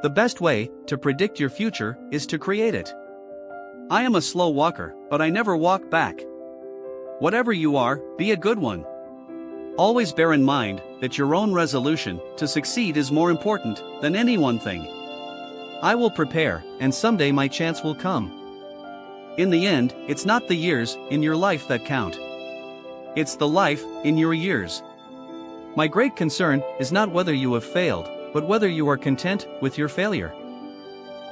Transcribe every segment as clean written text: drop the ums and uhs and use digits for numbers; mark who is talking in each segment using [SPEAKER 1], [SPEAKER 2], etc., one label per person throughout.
[SPEAKER 1] The best way to predict your future is to create it. I am a slow walker, but I never walk back. Whatever you are, be a good one. Always bear in mind that your own resolution to succeed is more important than any one thing. I will prepare, and someday my chance will come. In the end, it's not the years in your life that count. It's the life in your years. My great concern is not whether you have failed, but whether you are content with your failure.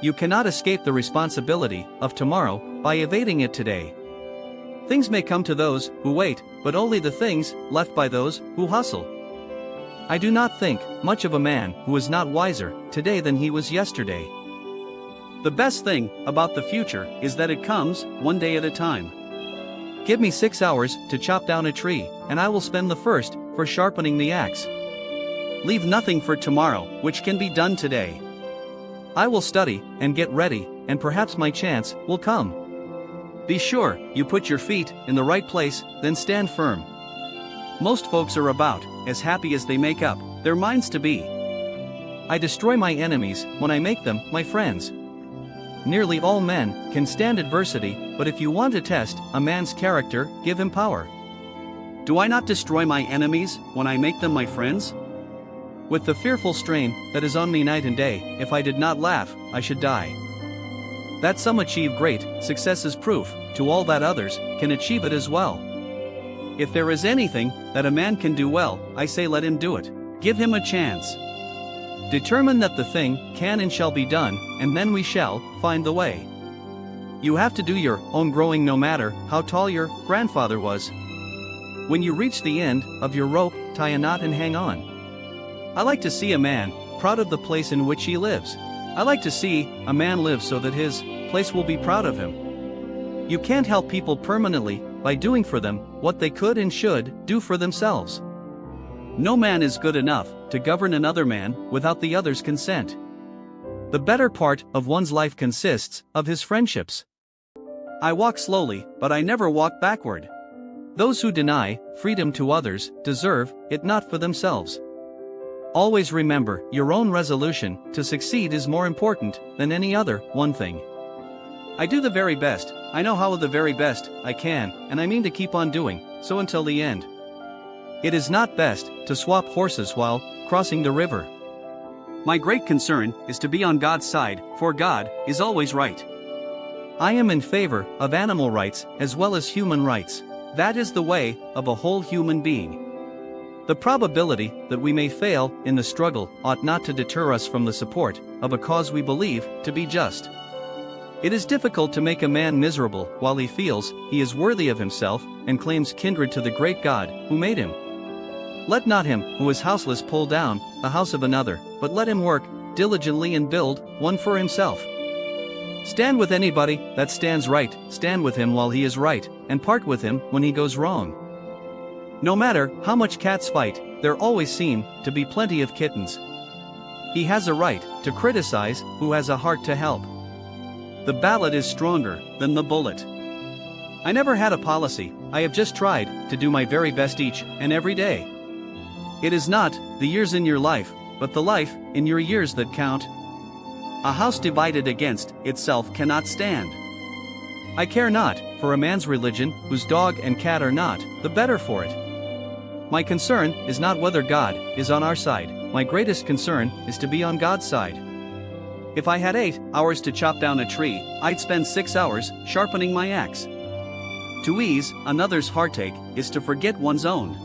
[SPEAKER 1] You cannot escape the responsibility of tomorrow by evading it today. Things may come to those who wait, but only the things left by those who hustle. I do not think much of a man who is not wiser today than he was yesterday. The best thing about the future is that it comes one day at a time. Give me 6 hours to chop down a tree, and I will spend the first for sharpening the axe. Leave nothing for tomorrow, which can be done today. I will study and get ready, and perhaps my chance will come. Be sure you put your feet in the right place, then stand firm. Most folks are about as happy as they make up their minds to be. I destroy my enemies when I make them my friends. Nearly all men can stand adversity, but if you want to test a man's character, give him power. Do I not destroy my enemies when I make them my friends? With the fearful strain that is on me night and day, if I did not laugh, I should die. That some achieve great success is proof to all that others can achieve it as well. If there is anything that a man can do well, I say let him do it. Give him a chance. Determine that the thing can and shall be done, and then we shall find the way. You have to do your own growing no matter how tall your grandfather was. When you reach the end of your rope, tie a knot and hang on. I like to see a man proud of the place in which he lives. I like to see a man live so that his place will be proud of him. You can't help people permanently by doing for them what they could and should do for themselves. No man is good enough to govern another man without the other's consent. The better part of one's life consists of his friendships. I walk slowly, but I never walk backward. Those who deny freedom to others deserve it not for themselves. Always remember, your own resolution to succeed is more important than any other one thing. I do the very best, I know how the very best I can, and I mean to keep on doing so until the end. It is not best to swap horses while crossing the river. My great concern is to be on God's side, for God is always right. I am in favor of animal rights as well as human rights. That is the way of a whole human being. The probability that we may fail in the struggle ought not to deter us from the support of a cause we believe to be just. It is difficult to make a man miserable while he feels he is worthy of himself and claims kindred to the great God who made him. Let not him who is houseless pull down the house of another, but let him work diligently and build one for himself. Stand with anybody that stands right, stand with him while he is right, and part with him when he goes wrong. No matter how much cats fight, there always seem to be plenty of kittens. He has a right to criticize who has a heart to help. The ballot is stronger than the bullet. I never had a policy, I have just tried to do my very best each and every day. It is not the years in your life, but the life in your years that count. A house divided against itself cannot stand. I care not for a man's religion whose dog and cat are not the better for it. My concern is not whether God is on our side, my greatest concern is to be on God's side. If I had 8 hours to chop down a tree, I'd spend 6 hours sharpening my axe. To ease another's heartache is to forget one's own.